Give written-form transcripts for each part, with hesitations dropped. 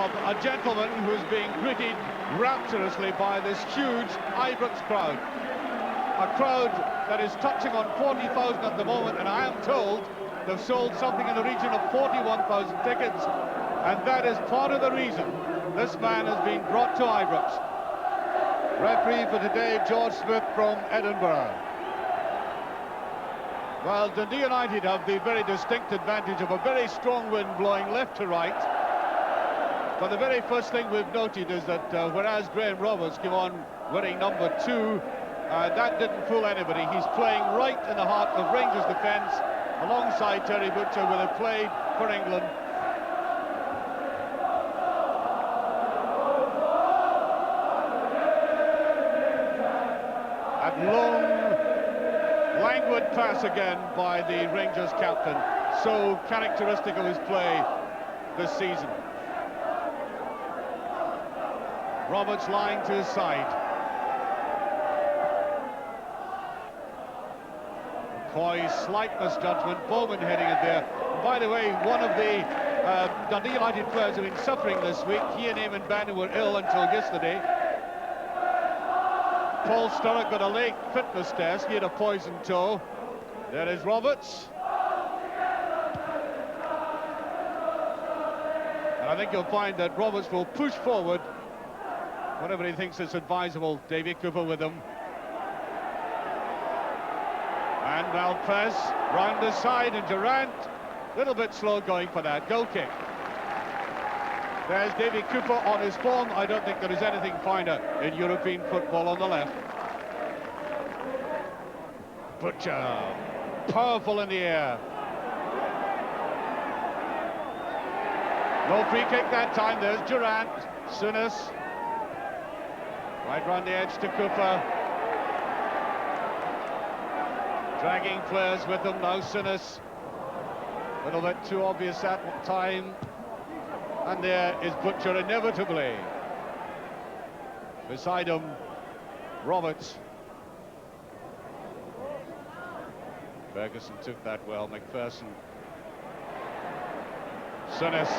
of a gentleman who's being greeted rapturously by this huge Ibrox crowd. A crowd that is touching on 40,000 at the moment, and I am told they've sold something in the region of 41,000 tickets, and that is part of the reason this man has been brought to Ibrox. Referee for today, George Smith from Edinburgh. Well, Dundee United have the very distinct advantage of a very strong wind blowing left to right. But the very first thing we've noted is that whereas Graham Roberts came on wearing number 2, that didn't fool anybody. He's playing right in the heart of Rangers defence alongside Terry Butcher, where they played for England. And long, languid pass again by the Rangers captain, so characteristic of his play this season. Roberts lying to his side. McCoy's slight misjudgment, Bowman heading it there. And by the way, one of the Dundee United players who have been suffering this week, he and Eamon Bannon were ill until yesterday. Paul Sturrock got a leg fitness test, he had a poisoned toe. There is Roberts. And I think you'll find that Roberts will push forward whenever he thinks it's advisable. Davy Cooper with him. And Malpez round the side, and Durant, a little bit slow going for that goal kick. There's Davy Cooper on his form. I don't think there is anything finer in European football on the left. Butcher, powerful in the air. No free kick that time. There's Durant, Souness. Right round the edge to Cooper. Dragging players with them now, Souness. A little bit too obvious that time. And there is Butcher inevitably. Beside him, Roberts. Ferguson took that well, McPherson. Souness.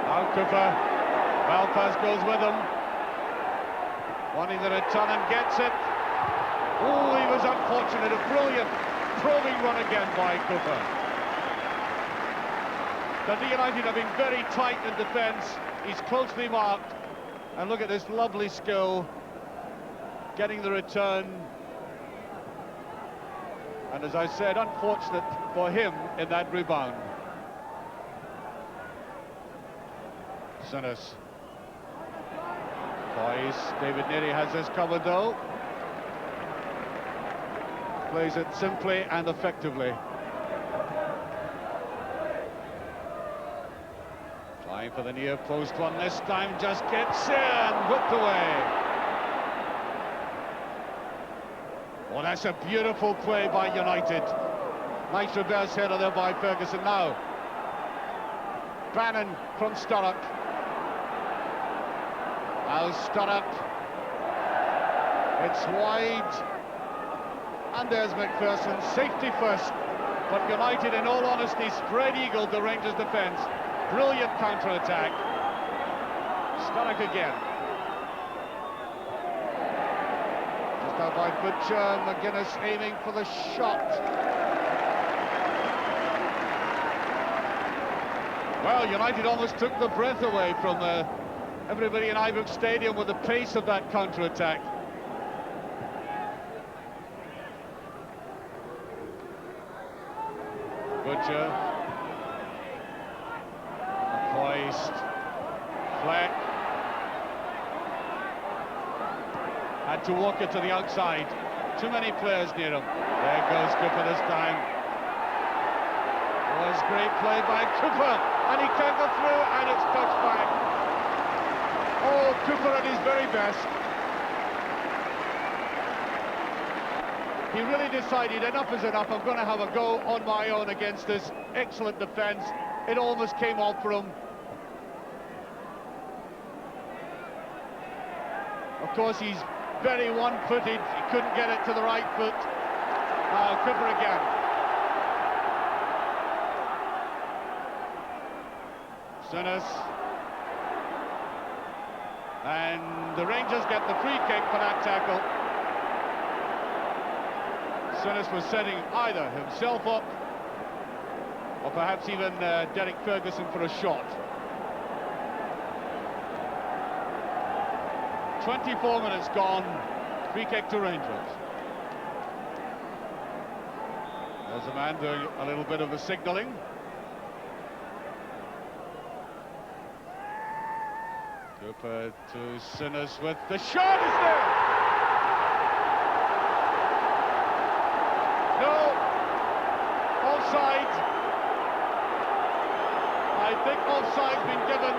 Now Cooper. Malpez goes with him. Wanting the return and gets it. Oh, he was unfortunate. A brilliant probing run again by Cooper. Dundee United have been very tight in defence. He's closely marked. And look at this lovely skill. Getting the return. And as I said, unfortunate for him in that rebound. Souness. Boys, David Neary has this covered though. Plays it simply and effectively. Trying for the near post one this time, just gets in and whipped away. Well, that's a beautiful play by United. Nice reverse header there by Ferguson now. Bannon from Sturrock. Now Sturrock. It's wide. And there's McPherson, safety first. But United, in all honesty, spread eagled the Rangers defence. Brilliant counter-attack. Sturrock again. Just out by Butcher, McGuinness aiming for the shot. Well, United almost took the breath away from everybody in Ibrox Stadium with the pace of that counter-attack. Butcher. Hoist. Fleck. Had to walk it to the outside. Too many players near him. There goes Cooper this time. Was great play by Cooper, and he can't go through, and it's touched back. Oh, Cooper at his very best. He really decided enough is enough. I'm going to have a go on my own against this excellent defence. It almost came off for him. Of course, he's very one-footed. He couldn't get it to the right foot. Cooper again. Sinas. And the Rangers get the free kick for that tackle. Sinas was setting either himself up or perhaps even Derek Ferguson for a shot. 24 minutes gone, free kick to Rangers. There's a man doing a little bit of the signalling. Cooper to Sinas with the shot, is there? No, offside. I think offside's been given.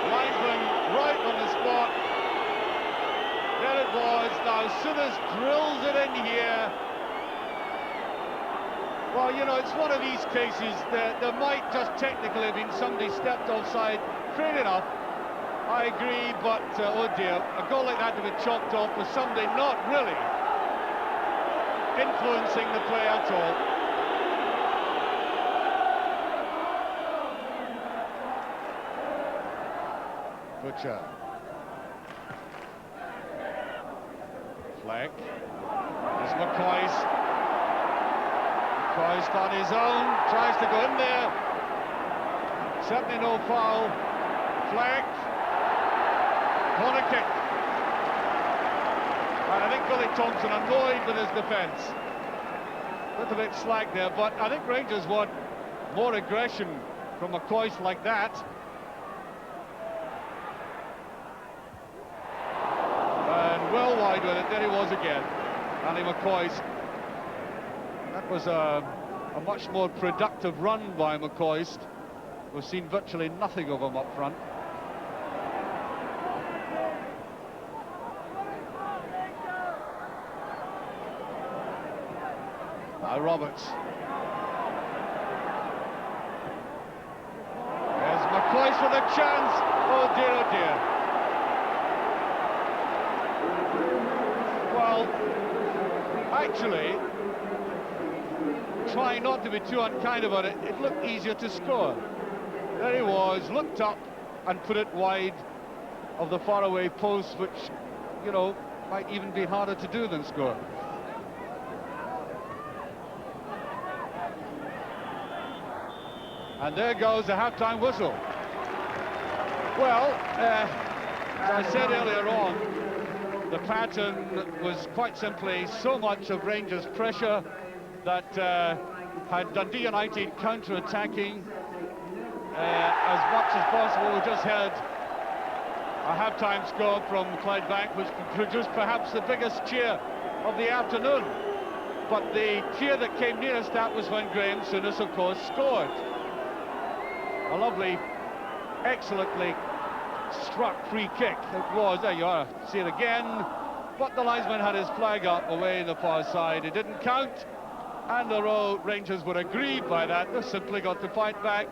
Linesman right on the spot. There it was. Now Sinas drills it in here. Well, you know, it's one of these cases that there might just technically have been somebody stepped offside. Fair enough, I agree, but oh dear, a goal like that to be chopped off with somebody not really influencing the play at all. Butcher. Fleck. There's McCoy's. McCoy's on his own, tries to go in there. Certainly no foul. Fleck. Corner kick. And I think Billy Thompson annoyed with his defence. A little bit slack there, but I think Rangers want more aggression from McCoy like that. And well wide with it, there he was again. Ali McCoy's. That was a much more productive run by McCoist. We've seen virtually nothing of him up front. Now Roberts. There's McCoist with a chance. Oh dear, oh dear. Well, actually, trying not to be too unkind about it, it looked easier to score. There he was, looked up and put it wide of the faraway post, which, you know, might even be harder to do than score. And there goes the half-time whistle. Well, as I said earlier on, the pattern was quite simply so much of Rangers' pressure that had Dundee United counter-attacking as much as possible. We just had a half-time score from Clydebank, which produced perhaps the biggest cheer of the afternoon. But the cheer that came nearest that was when Graham Sinas, of course, scored. A lovely, excellently struck free kick. It was, there you are, see it again. But the linesman had his flag up away in the far side. It didn't count. And the Rangers were aggrieved by that. They simply got to fight back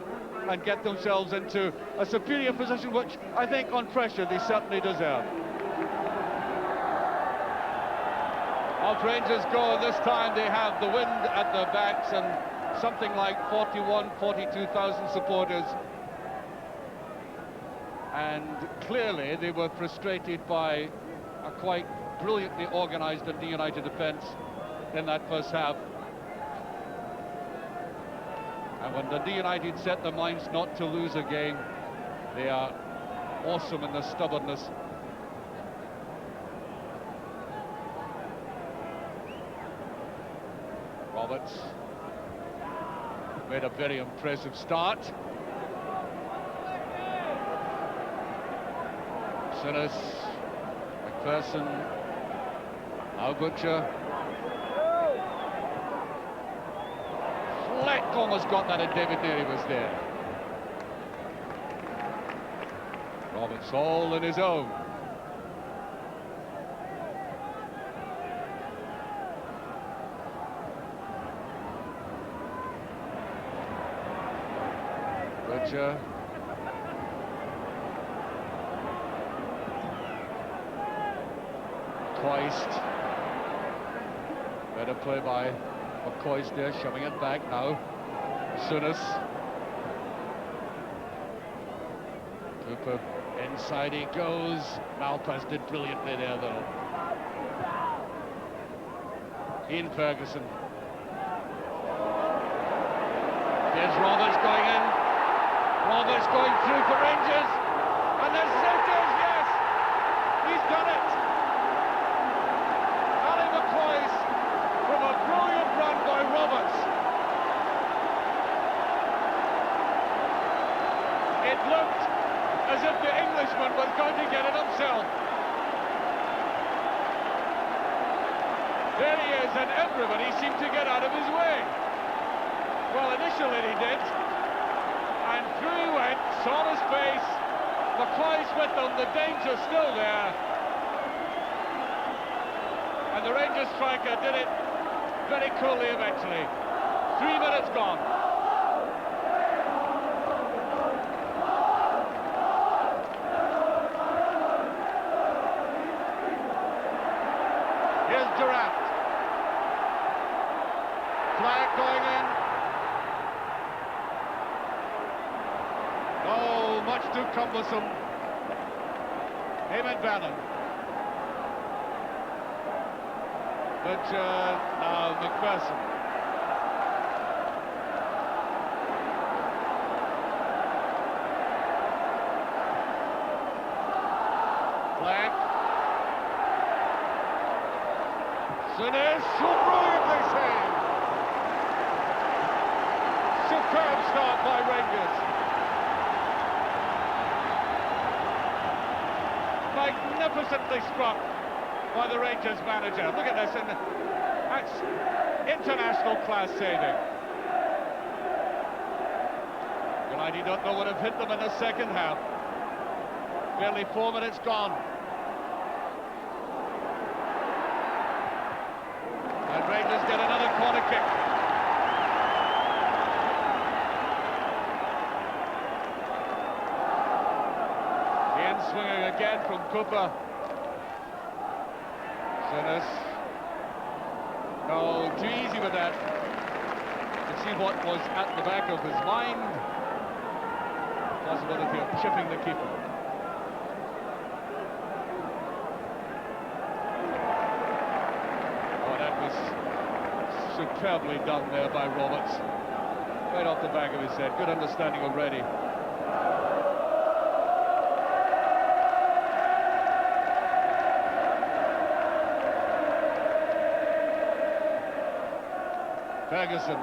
and get themselves into a superior position, which I think on pressure they certainly deserve. Off Rangers go, this time they have the wind at their backs and something like 42,000 supporters. And clearly they were frustrated by a quite brilliantly organised Dundee United defence in that first half. And when Dundee United set their minds not to lose a game, they are awesome in their stubbornness. Roberts made a very impressive start. Sinas, McPherson, now Butcher. Fleck almost got that, and David Neary was there. Roberts all in his own. Butcher. Better play by McCoy there, shoving it back now. Souness. Cooper, inside he goes. Malpas did brilliantly there, though. Ian Ferguson. Here's Roberts going in. Roberts going through for Rangers. And there's Souters, yes! He's done it! Ali McCoy's from a brilliant run by Roberts. It looked as if the Englishman was going to get it himself. There he is, and everybody seemed to get out of his way. Well, initially he did, and through he went, saw his face, McCoy's with him, the danger's still there, and the Rangers striker did it very coolly eventually. 3 minutes gone. Here's Durant. Fleck going in. Oh, much too cumbersome. Eamon Bannon. But now McPherson. Fleck. Souness, so brilliantly saved. Superb start by Rangers. Magnificently struck by the Rangers manager. Look at this, and that's international class saving. United don't know what have hit them in the second half. Barely 4 minutes gone. And Rangers get another corner kick. Swinging again from Cooper. Souness. No, too easy with that. You can see what was at the back of his mind. Possibility of chipping the keeper. Oh, that was superbly done there by Roberts. Right off the back of his head. Good understanding already. Ferguson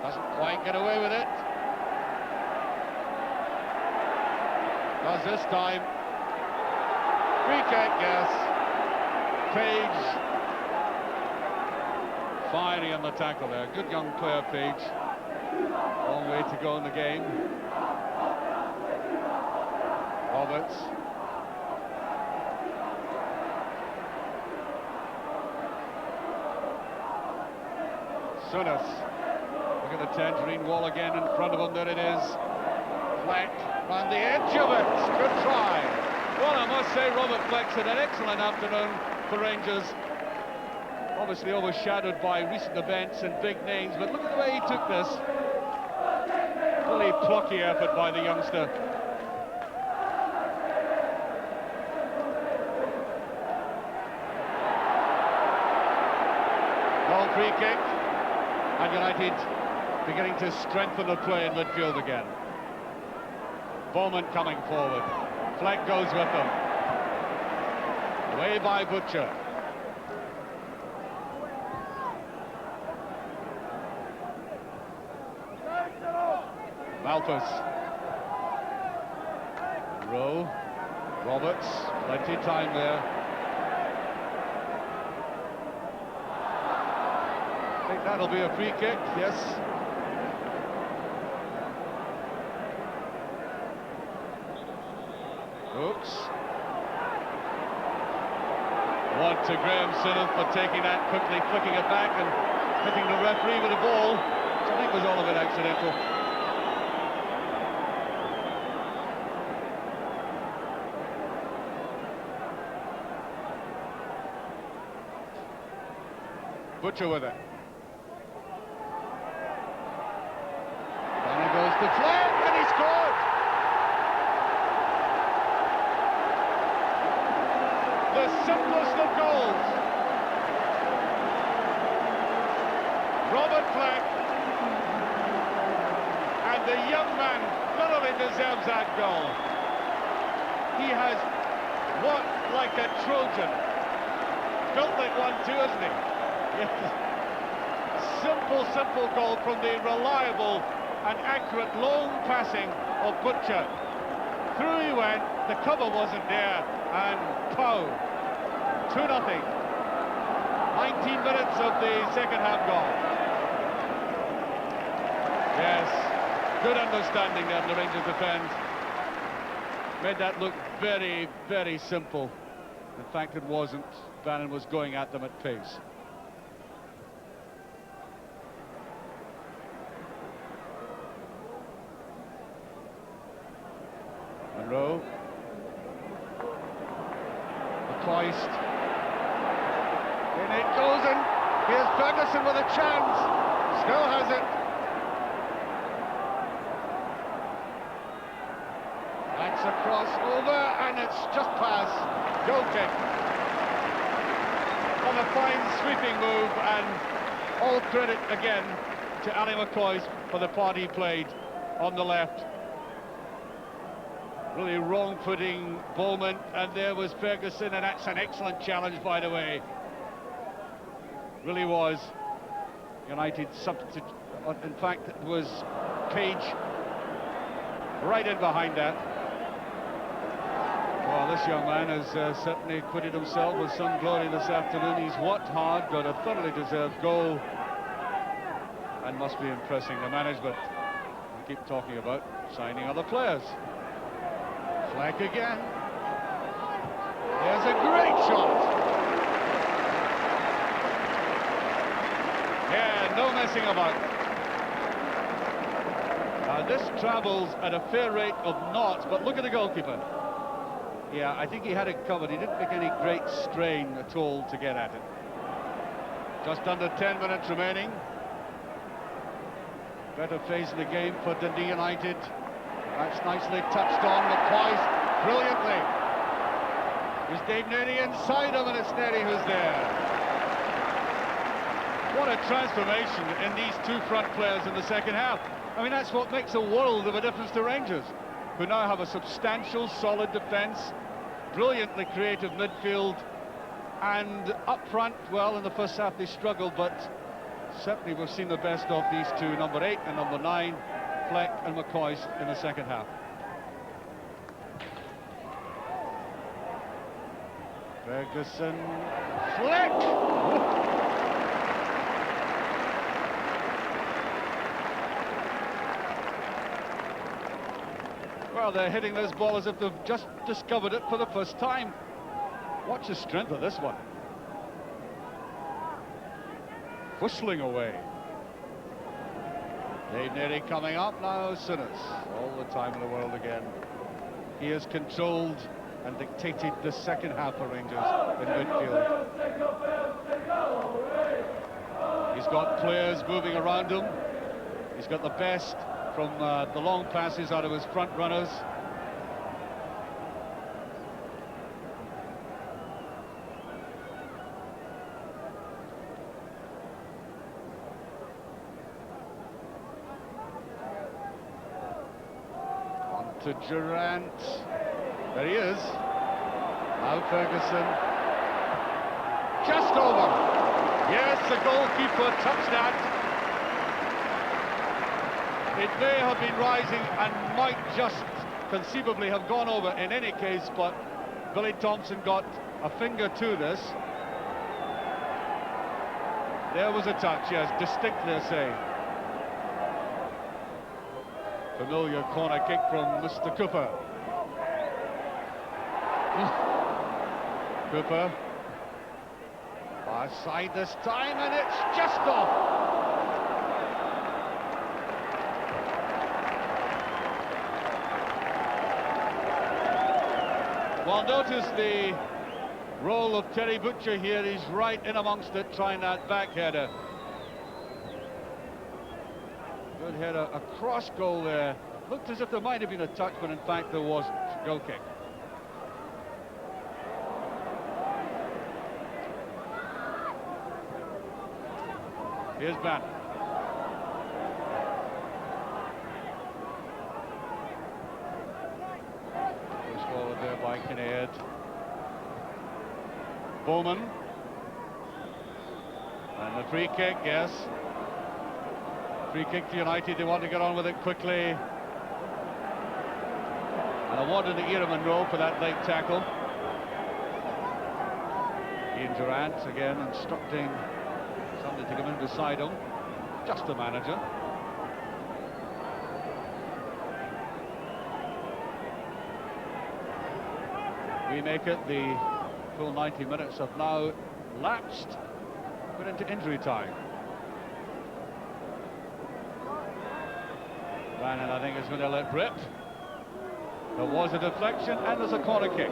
doesn't quite get away with it. Does this time. Free kick, yes. Page. Fiery on the tackle there. Good young player, Page. Long way to go in the game. Roberts. Souness. Look at the tangerine wall again in front of him. There it is. Fleck on the edge of it. Good try. Well, I must say, Robert Fleck's had an excellent afternoon for Rangers. Obviously overshadowed by recent events and big names, but look at the way he took this. Really plucky effort by the youngster. Long free kick. And United beginning to strengthen the play in midfield again. Bowman coming forward. Fleck goes with them. Away by Butcher. Malpas. Rowe. Roberts. Plenty of time there. I think that'll be a free kick, yes. Oops. One to Graham Sinnott for taking that quickly, flicking it back and hitting the referee with a ball, which I think was all a bit accidental. Butcher with it. Fleck. And the young man thoroughly deserves that goal. He has worked like a Trojan. Built like one too, isn't he? Yes. Simple goal from the reliable and accurate long passing of Butcher. Through he went, the cover wasn't there, and pow! 2-0. 19 minutes of the second half gone. Yes, good understanding there in the Rangers defence. Made that look very, very simple. In fact, it wasn't. Bannon was going at them at pace. Monroe. McCoist. In it goes, and here's Ferguson with a chance. Still has it. That's a cross over, and it's just past. Goal kick. On a fine sweeping move, and all credit again to Ali McCoist for the part he played on the left. Really wrong-footing Bowman, and there was Ferguson, and that's an excellent challenge, by the way. Really was. United substitute. In fact, it was Page right in behind that. Well, this young man has certainly acquitted himself with some glory this afternoon. He's worked hard, got a thoroughly deserved goal, and must be impressing the management. We keep talking about signing other players. Fleck again. There's a great shot. Yeah, no messing about. This travels at a fair rate of knots, but look at the goalkeeper. Yeah, I think he had it covered. He didn't make any great strain at all to get at it. Just under 10 minutes remaining. Better phase of the game for Dundee United. That's nicely touched on. McCoist brilliantly. There's Dave Nerdy inside him, and it's Nerdy who's there. What a transformation in these two front players in the second half. I mean, that's what makes a world of a difference to Rangers, who now have a substantial, solid defence, brilliantly creative midfield, and up front, well, in the first half they struggled, but certainly we've seen the best of these two, number 8 and number 9, Fleck and McCoist, in the second half. Ferguson, Fleck! Well, they're hitting this ball as if they've just discovered it for the first time. Watch the strength of this one. Whistling away. Dave Nerdy coming up now, Sinners. All the time in the world again. He has controlled and dictated the second half for Rangers in midfield. He's got players moving around him. He's got the best from the long passes out of his front runners. On to Durant. There he is. Now Ferguson. Just over. Yes, the goalkeeper touched that. It may have been rising and might just conceivably have gone over in any case, but Billy Thompson got a finger to this. There was a touch, yes, distinctly I say. Familiar corner kick from Mr. Cooper. Cooper. Far side this time, and it's just off. Well, notice the role of Terry Butcher here. He's right in amongst it, trying that back header. Good header, a cross goal there. Looked as if there might have been a touch, but in fact there wasn't. Goal kick. Here's Bannon. ahead. Bowman. And the free kick, yes. Free kick to United, they want to get on with it quickly. And a ward in the ear of Monroe for that late tackle. Ian Durant again instructing somebody to come in beside him. Just the manager. We make it, the full 90 minutes have now lapsed. We're into injury time. Ryan, I think, is going to let rip. There was a deflection and there's a corner kick.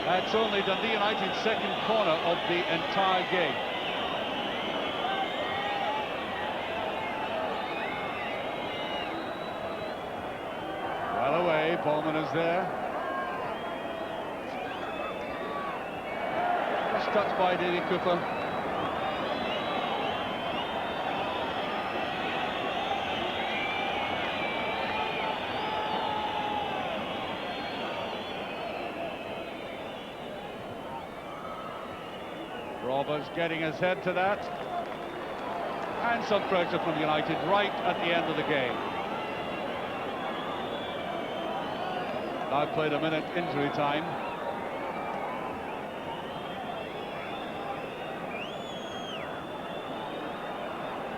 That's only Dundee United's second corner of the entire game. Well away, Bowman is there. Just touched by Davy Cooper. Roberts getting his head to that. And some pressure from United right at the end of the game. Now played a minute injury time.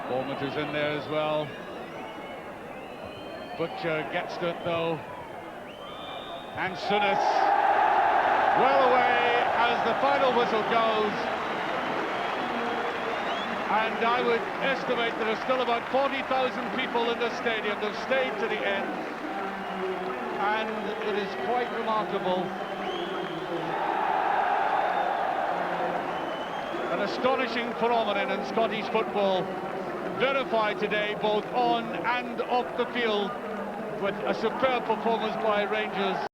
Bowman is in there as well. Butcher gets to it though. And Souness well away as the final whistle goes. And I would estimate there are still about 40,000 people in the stadium. They've stayed to the end. And it is quite remarkable. An astonishing phenomenon in Scottish football, verified today both on and off the field with a superb performance by Rangers.